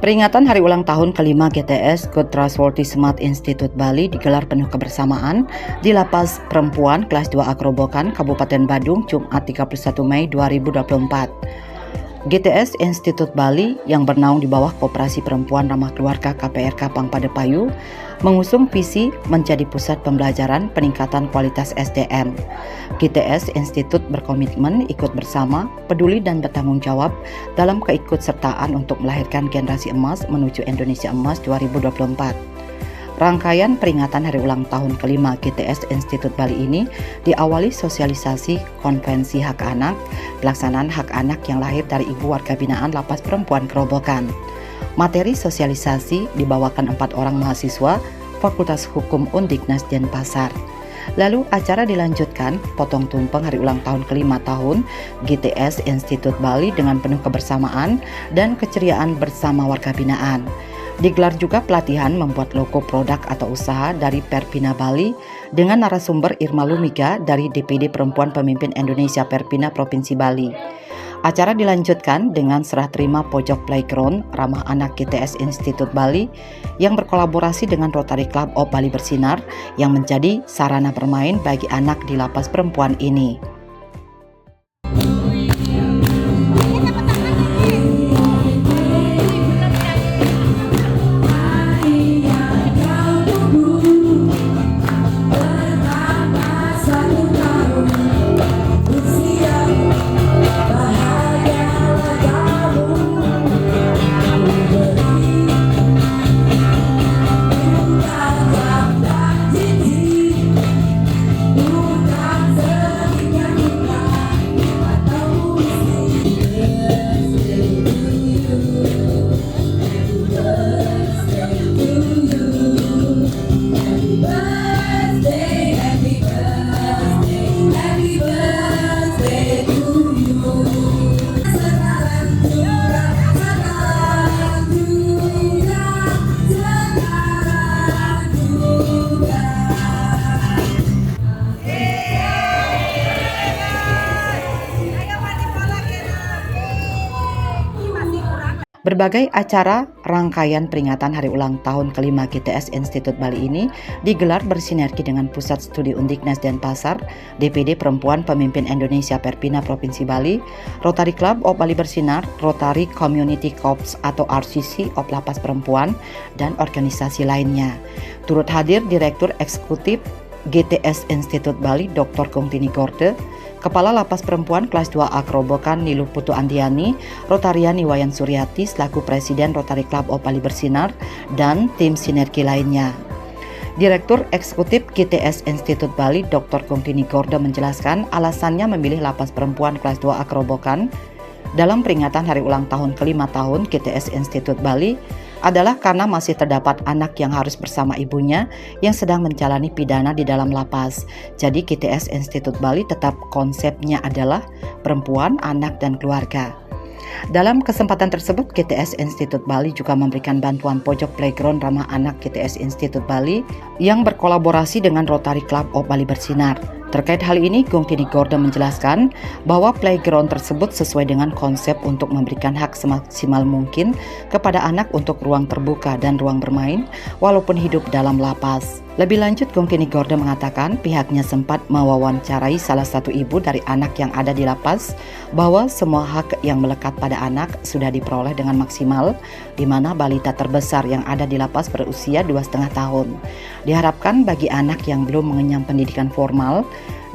Peringatan Hari Ulang Tahun ke-5 GTS Good Trustworthy Smart Institute Bali digelar penuh kebersamaan di Lapas Perempuan Kelas 2 Akrobokan, Kabupaten Badung, Jumat 31 Mei 2024. GTS Institute Bali yang bernaung di bawah Koperasi Perempuan Ramah Keluarga KPRK Pangpadepayu mengusung visi menjadi pusat pembelajaran peningkatan kualitas SDM. GTS Institute berkomitmen ikut bersama, peduli dan bertanggung jawab dalam keikutsertaan untuk melahirkan generasi emas menuju Indonesia Emas 2024. Rangkaian peringatan Hari Ulang Tahun ke-5 GTS Institute Bali ini diawali sosialisasi konvensi hak anak, pelaksanaan hak anak yang lahir dari ibu warga binaan Lapas Perempuan Kerobokan. Materi sosialisasi dibawakan 4 orang mahasiswa Fakultas Hukum Undiknas Denpasar. Lalu acara dilanjutkan potong tumpeng Hari Ulang Tahun ke-5 tahun GTS Institute Bali dengan penuh kebersamaan dan keceriaan bersama warga binaan. Digelar juga pelatihan membuat logo produk atau usaha dari Perpina Bali dengan narasumber Irma Lumiga dari DPD Perempuan Pemimpin Indonesia Perpina Provinsi Bali. Acara dilanjutkan dengan serah terima pojok playground ramah anak GTS Institute Bali yang berkolaborasi dengan Rotary Club of Bali Bersinar yang menjadi sarana bermain bagi anak di lapas perempuan ini. Berbagai acara rangkaian peringatan Hari Ulang Tahun ke-5 GTS Institute Bali ini digelar bersinergi dengan Pusat Studi Undiknas Denpasar, DPD Perempuan Pemimpin Indonesia Perpina Provinsi Bali, Rotary Club of Bali Bersinar, Rotary Community Corps atau RCC of Lapas Perempuan, dan organisasi lainnya. Turut hadir Direktur Eksekutif GTS Institute Bali Dr. Kungtini Gorde, Kepala Lapas Perempuan Kelas 2 Akrobokan Niluh Putu Andiani, Rotarian Iwayan Suryati selaku Presiden Rotary Club of Bali Bersinar, dan tim sinergi lainnya. Direktur Eksekutif GTS Institute Bali Dr. Kungtini Gorde menjelaskan alasannya memilih Lapas Perempuan Kelas 2 Akrobokan dalam peringatan Hari Ulang Tahun ke-5 tahun GTS Institute Bali adalah karena masih terdapat anak yang harus bersama ibunya yang sedang menjalani pidana di dalam lapas. Jadi GTS Institute Bali tetap konsepnya adalah perempuan, anak, dan keluarga. Dalam kesempatan tersebut, GTS Institute Bali juga memberikan bantuan pojok playground ramah anak GTS Institute Bali yang berkolaborasi dengan Rotary Club of Bali Bersinar. Terkait hal ini, Kungtini Gorde menjelaskan bahwa playground tersebut sesuai dengan konsep untuk memberikan hak semaksimal mungkin kepada anak untuk ruang terbuka dan ruang bermain walaupun hidup dalam lapas. Lebih lanjut, Kungtini Gorde mengatakan pihaknya sempat mewawancarai salah satu ibu dari anak yang ada di lapas bahwa semua hak yang melekat pada anak sudah diperoleh dengan maksimal, di mana balita terbesar yang ada di lapas berusia 2,5 tahun. Diharapkan bagi anak yang belum mengenyam pendidikan formal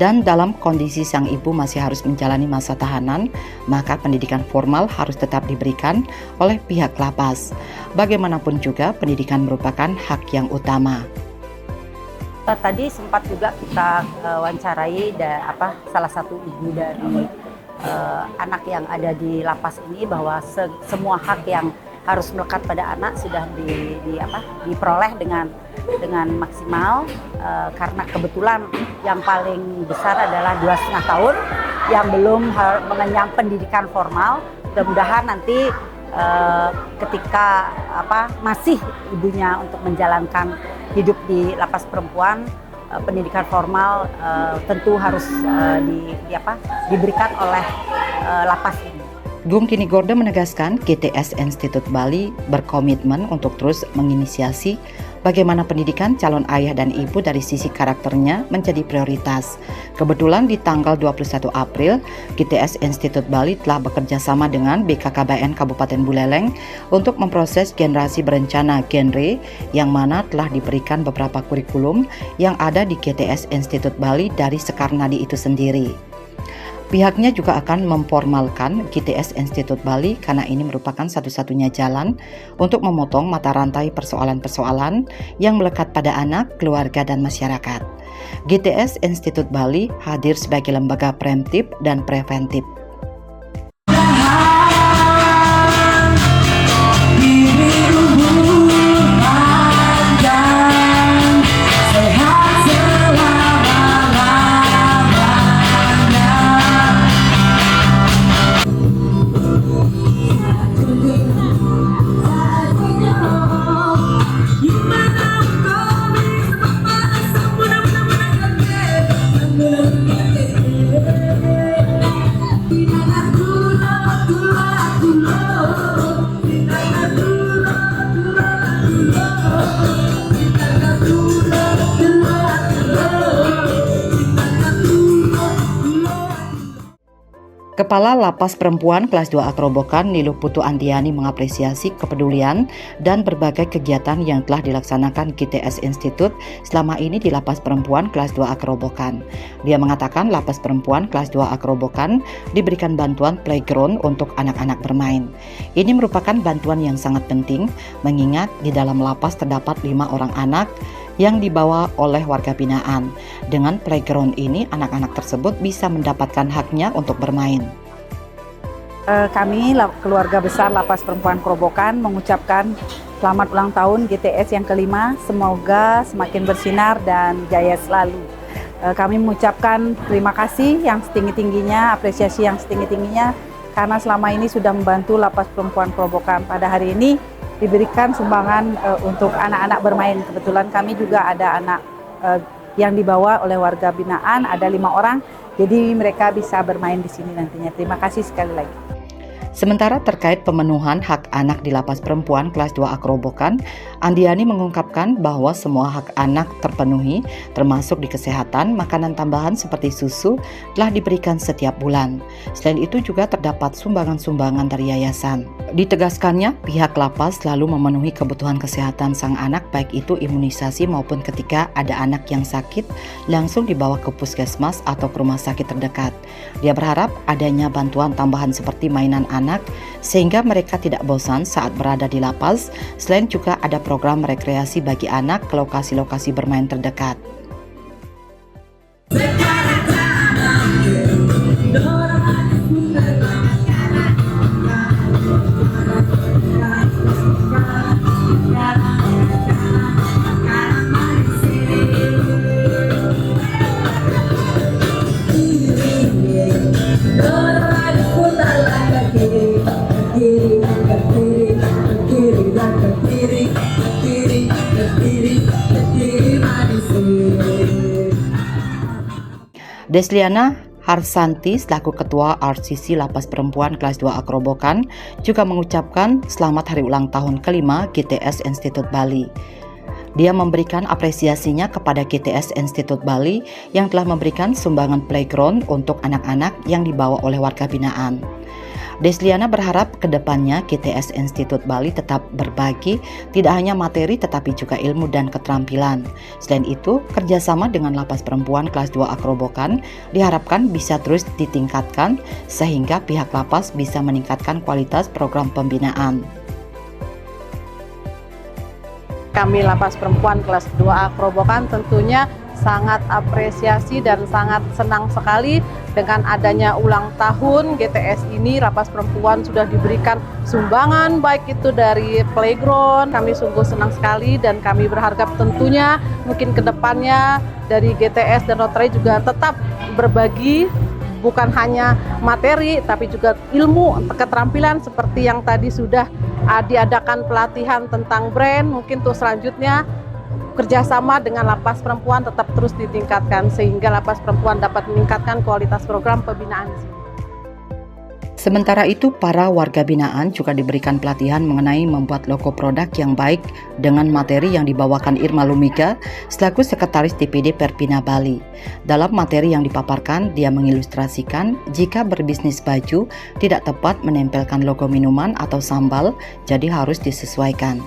dan dalam kondisi sang ibu masih harus menjalani masa tahanan, maka pendidikan formal harus tetap diberikan oleh pihak lapas. Bagaimanapun juga, pendidikan merupakan hak yang utama. Tadi sempat juga kita wawancarai salah satu ibu dari anak yang ada di lapas ini bahwa semua hak yang harus melekat pada anak sudah diperoleh dengan maksimal, karena kebetulan yang paling besar adalah 2,5 tahun yang belum mengenyam pendidikan formal. Mudah-mudahan nanti ketika masih ibunya untuk menjalankan hidup di lapas perempuan, pendidikan formal tentu harus diberikan oleh lapas ini. Gung Kini Gorde menegaskan GTS Institut Bali berkomitmen untuk terus menginisiasi bagaimana pendidikan calon ayah dan ibu dari sisi karakternya menjadi prioritas. Kebetulan di tanggal 21 April, GTS Institut Bali telah bekerja sama dengan BKKBN Kabupaten Buleleng untuk memproses generasi berencana genre yang mana telah diberikan beberapa kurikulum yang ada di GTS Institut Bali dari Sekarnadi itu sendiri. Pihaknya juga akan memformalkan GTS Institut Bali karena ini merupakan satu-satunya jalan untuk memotong mata rantai persoalan-persoalan yang melekat pada anak, keluarga, dan masyarakat. GTS Institut Bali hadir sebagai lembaga preemptif dan preventif. Kepala Lapas Perempuan Kelas 2 Akrobokan Niluh Putu Andiani mengapresiasi kepedulian dan berbagai kegiatan yang telah dilaksanakan GTS Institut selama ini di Lapas Perempuan Kelas 2 Akrobokan. Dia mengatakan Lapas Perempuan Kelas 2 Akrobokan diberikan bantuan playground untuk anak-anak bermain. Ini merupakan bantuan yang sangat penting mengingat di dalam lapas terdapat 5 orang anak yang dibawa oleh warga binaan. Dengan playground ini, anak-anak tersebut bisa mendapatkan haknya untuk bermain. Kami, keluarga besar Lapas Perempuan Kerobokan, mengucapkan selamat ulang tahun GTS yang kelima. Semoga semakin bersinar dan jaya selalu. Kami mengucapkan terima kasih yang setinggi-tingginya, apresiasi yang setinggi-tingginya, karena selama ini sudah membantu Lapas Perempuan Kerobokan. Pada hari ini, diberikan sumbangan untuk anak-anak bermain. Kebetulan kami juga ada anak yang dibawa oleh warga binaan, ada 5 orang, jadi mereka bisa bermain di sini nantinya. Terima kasih sekali lagi. Sementara terkait pemenuhan hak anak di Lapas Perempuan Kelas 2 Akrobokan, Andiani mengungkapkan bahwa semua hak anak terpenuhi, termasuk di kesehatan, makanan tambahan seperti susu telah diberikan setiap bulan. Selain itu juga terdapat sumbangan-sumbangan dari yayasan. Ditegaskannya, pihak lapas selalu memenuhi kebutuhan kesehatan sang anak, baik itu imunisasi maupun ketika ada anak yang sakit, langsung dibawa ke puskesmas atau ke rumah sakit terdekat. Dia berharap adanya bantuan tambahan seperti mainan anak, sehingga mereka tidak bosan saat berada di lapas. Selain juga ada program rekreasi bagi anak ke lokasi-lokasi bermain terdekat. Desliana Harsanti selaku Ketua RCC Lapas Perempuan Kelas 2 Akrobokan juga mengucapkan selamat hari ulang tahun kelima GTS Institut Bali. Dia memberikan apresiasinya kepada GTS Institut Bali yang telah memberikan sumbangan playground untuk anak-anak yang dibawa oleh warga binaan. Desliana berharap kedepannya GTS Institut Bali tetap berbagi tidak hanya materi tetapi juga ilmu dan keterampilan. Selain itu, kerjasama dengan Lapas Perempuan Kelas 2 Akrobokan diharapkan bisa terus ditingkatkan sehingga pihak lapas bisa meningkatkan kualitas program pembinaan. Kami Lapas Perempuan Kelas 2 Akrobokan tentunya sangat apresiasi dan sangat senang sekali dengan adanya ulang tahun GTS ini. Lapas Perempuan sudah diberikan sumbangan baik itu dari playground. Kami sungguh senang sekali dan kami berharap tentunya mungkin kedepannya dari GTS dan Rotary juga tetap berbagi bukan hanya materi tapi juga ilmu, keterampilan seperti yang tadi sudah diadakan pelatihan tentang brand. Mungkin untuk selanjutnya kerjasama dengan Lapas Perempuan tetap terus ditingkatkan sehingga Lapas Perempuan dapat meningkatkan kualitas program pembinaan di sini. Sementara itu, para warga binaan juga diberikan pelatihan mengenai membuat logo produk yang baik dengan materi yang dibawakan Irma Lumiga selaku Sekretaris DPD Perpina Bali. Dalam materi yang dipaparkan, dia mengilustrasikan jika berbisnis baju tidak tepat menempelkan logo minuman atau sambal, jadi harus disesuaikan.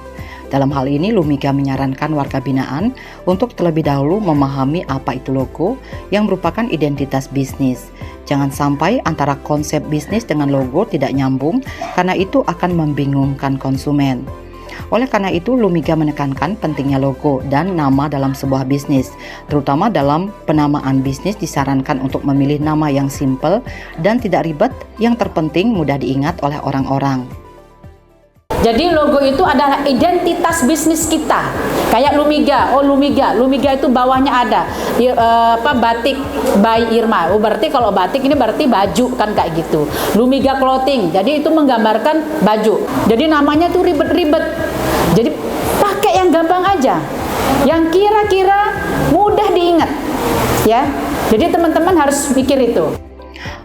Dalam hal ini, Lumiga menyarankan warga binaan untuk terlebih dahulu memahami apa itu logo yang merupakan identitas bisnis. Jangan sampai antara konsep bisnis dengan logo tidak nyambung karena itu akan membingungkan konsumen. Oleh karena itu, Lumiga menekankan pentingnya logo dan nama dalam sebuah bisnis. Terutama dalam penamaan bisnis disarankan untuk memilih nama yang simpel dan tidak ribet, yang terpenting mudah diingat oleh orang-orang. Jadi logo itu adalah identitas bisnis kita. Kayak Lumiga, Lumiga itu bawahnya ada batik by Irma. Oh, berarti kalau batik ini berarti baju kan kayak gitu. Lumiga Clothing. Jadi itu menggambarkan baju. Jadi namanya tuh ribet-ribet. Jadi pakai yang gampang aja. Yang kira-kira mudah diingat. Ya. Jadi teman-teman harus pikir itu.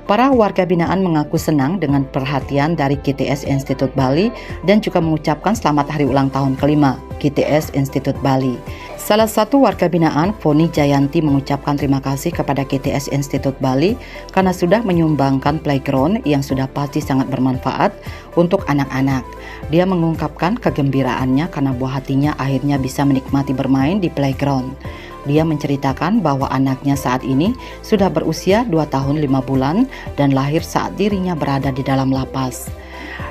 Para warga binaan mengaku senang dengan perhatian dari GTS Institut Bali dan juga mengucapkan selamat hari ulang tahun kelima GTS Institut Bali. Salah satu warga binaan, Foni Jayanti, mengucapkan terima kasih kepada GTS Institut Bali karena sudah menyumbangkan playground yang sudah pasti sangat bermanfaat untuk anak-anak. Dia mengungkapkan kegembiraannya karena buah hatinya akhirnya bisa menikmati bermain di playground. Dia menceritakan bahwa anaknya saat ini sudah berusia 2 tahun 5 bulan dan lahir saat dirinya berada di dalam lapas.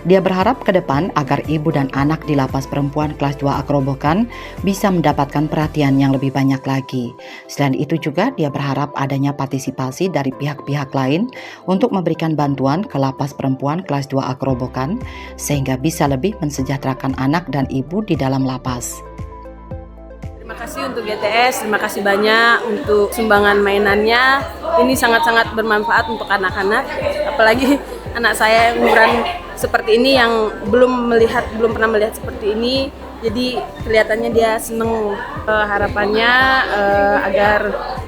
Dia berharap ke depan agar ibu dan anak di lapas perempuan kelas 2 Akrobokan bisa mendapatkan perhatian yang lebih banyak lagi. Selain itu juga dia berharap adanya partisipasi dari pihak-pihak lain untuk memberikan bantuan ke lapas perempuan kelas 2 Akrobokan sehingga bisa lebih mensejahterakan anak dan ibu di dalam lapas. Terima kasih untuk GTS, terima kasih banyak untuk sumbangan mainannya. Ini sangat-sangat bermanfaat untuk anak-anak, apalagi anak saya yang umuran seperti ini yang belum pernah melihat seperti ini. Jadi kelihatannya dia senang. Harapannya agar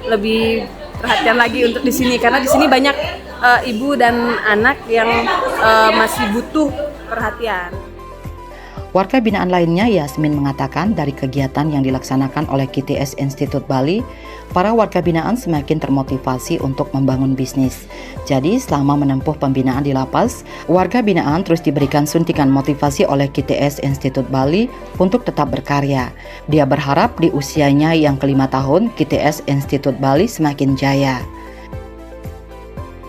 lebih perhatian lagi untuk di sini karena di sini banyak ibu dan anak yang masih butuh perhatian. Warga binaan lainnya, Yasmin, mengatakan dari kegiatan yang dilaksanakan oleh GTS Institut Bali, para warga binaan semakin termotivasi untuk membangun bisnis. Jadi selama menempuh pembinaan di lapas, warga binaan terus diberikan suntikan motivasi oleh GTS Institut Bali untuk tetap berkarya. Dia berharap di usianya yang ke-5 tahun, GTS Institut Bali semakin jaya.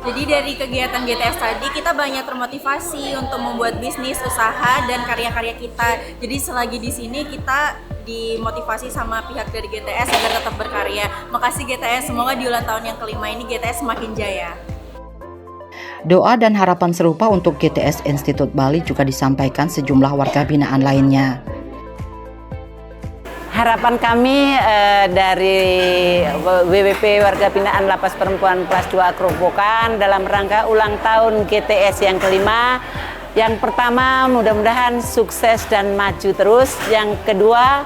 Jadi dari kegiatan GTS tadi kita banyak termotivasi untuk membuat bisnis, usaha, dan karya-karya kita. Jadi selagi di sini kita dimotivasi sama pihak dari GTS agar tetap berkarya. Makasih GTS, semoga di ulang tahun yang ke-5 ini GTS semakin jaya. Doa dan harapan serupa untuk GTS Institut Bali juga disampaikan sejumlah warga binaan lainnya. Harapan kami dari WWP Warga Binaan Lapas Perempuan Kelas 2 Akrobokan dalam rangka ulang tahun GTS yang ke-5. Yang pertama, mudah-mudahan sukses dan maju terus. Yang kedua,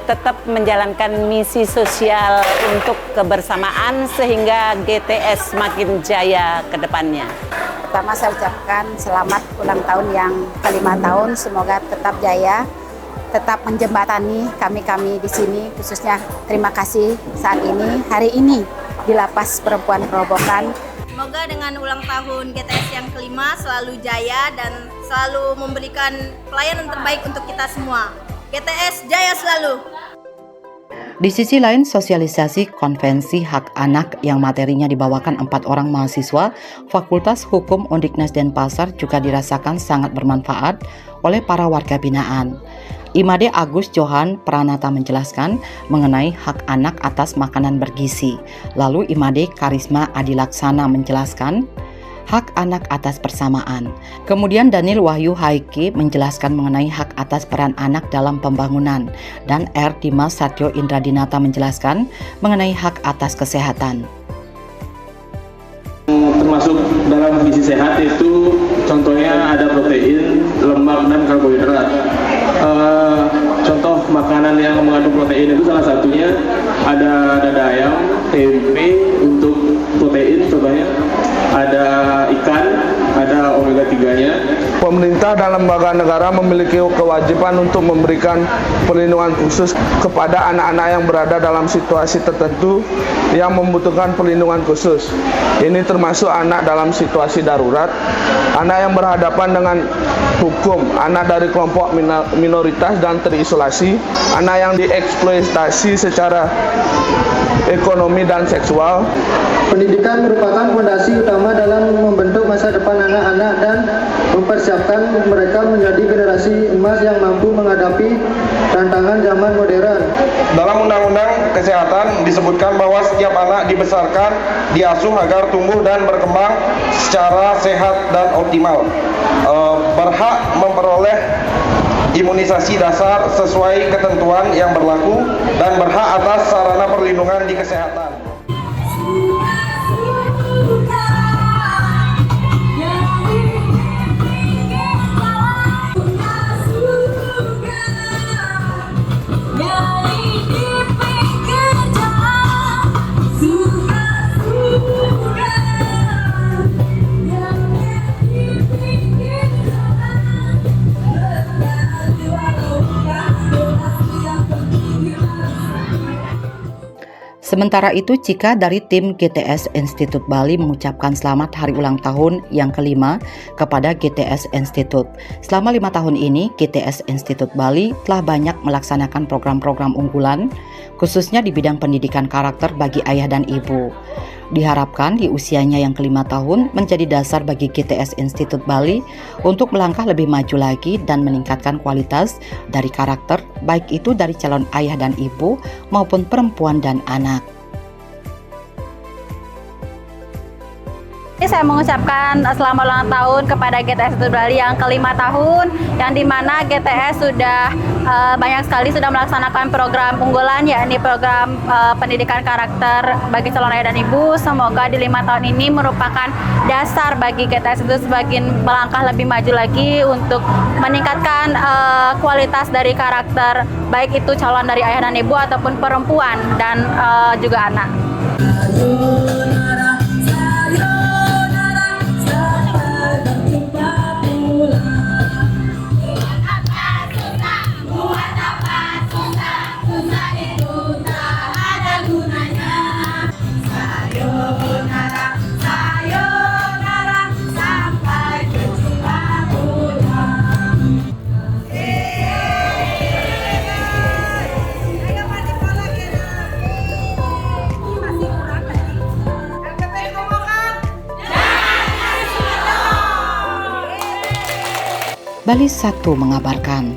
tetap menjalankan misi sosial untuk kebersamaan sehingga GTS semakin jaya ke depannya. Pertama saya ucapkan selamat ulang tahun yang ke-5 tahun, semoga tetap jaya. Tetap menjembatani kami di sini, khususnya terima kasih saat ini, hari ini di Lapas Perempuan Kerobokan. Semoga dengan ulang tahun GTS yang ke-5 selalu jaya dan selalu memberikan pelayanan terbaik untuk kita semua. GTS jaya selalu! Di sisi lain, sosialisasi konvensi hak anak yang materinya dibawakan 4 orang mahasiswa Fakultas Hukum Undiknas Denpasar juga dirasakan sangat bermanfaat oleh para warga binaan. Imade Agus Johan Pranata menjelaskan mengenai hak anak atas makanan bergizi. Lalu Imade Karisma Adilaksana menjelaskan hak anak atas persamaan. Kemudian Daniel Wahyu Haiki menjelaskan mengenai hak atas peran anak dalam pembangunan. Dan R. Dimas Satyo Indradinata menjelaskan mengenai hak atas kesehatan. Termasuk dalam gizi sehat itu contohnya ada protein, lemak, dan karbohidrat. Contoh makanan yang mengandung protein itu salah satunya ada dada ayam, tempe untuk protein contohnya, ada ikan, ada omega 3-nya. Pemerintah dan lembaga negara memiliki kewajiban untuk memberikan perlindungan khusus kepada anak-anak yang berada dalam situasi tertentu yang membutuhkan perlindungan khusus. Ini termasuk anak dalam situasi darurat, anak yang berhadapan dengan hukum, anak dari kelompok minoritas dan terisolasi, anak yang dieksploitasi secara ekonomi dan seksual. Pendidikan merupakan fondasi utama dalam membentuk masa depan anak-anak dan mempersiapkan mereka menjadi generasi emas yang mampu menghadapi tantangan zaman modern. Dalam Undang-Undang Kesehatan disebutkan bahwa setiap anak dibesarkan, diasuh agar tumbuh dan berkembang secara sehat dan optimal. Berhak memperoleh imunisasi dasar sesuai ketentuan yang berlaku dan berhak atas sarana perlindungan di kesehatan. Sementara itu, Cika dari tim GTS Institut Bali mengucapkan selamat hari ulang tahun yang kelima kepada GTS Institut. Selama 5 tahun ini, GTS Institut Bali telah banyak melaksanakan program-program unggulan, khususnya di bidang pendidikan karakter bagi ayah dan ibu. Diharapkan di usianya yang kelima tahun menjadi dasar bagi GTS Institut Bali untuk melangkah lebih maju lagi dan meningkatkan kualitas dari karakter, baik itu dari calon ayah dan ibu maupun perempuan dan anak. Saya mengucapkan selamat ulang tahun kepada GTS Institut Bali yang kelima tahun, yang dimana GTS sudah banyak sekali sudah melaksanakan program unggulan, yakni program pendidikan karakter bagi calon ayah dan ibu. Semoga di 5 tahun ini merupakan dasar bagi GTS itu sebagai melangkah lebih maju lagi untuk meningkatkan kualitas dari karakter, baik itu calon dari ayah dan ibu ataupun perempuan dan juga anak. Bali 1 mengabarkan.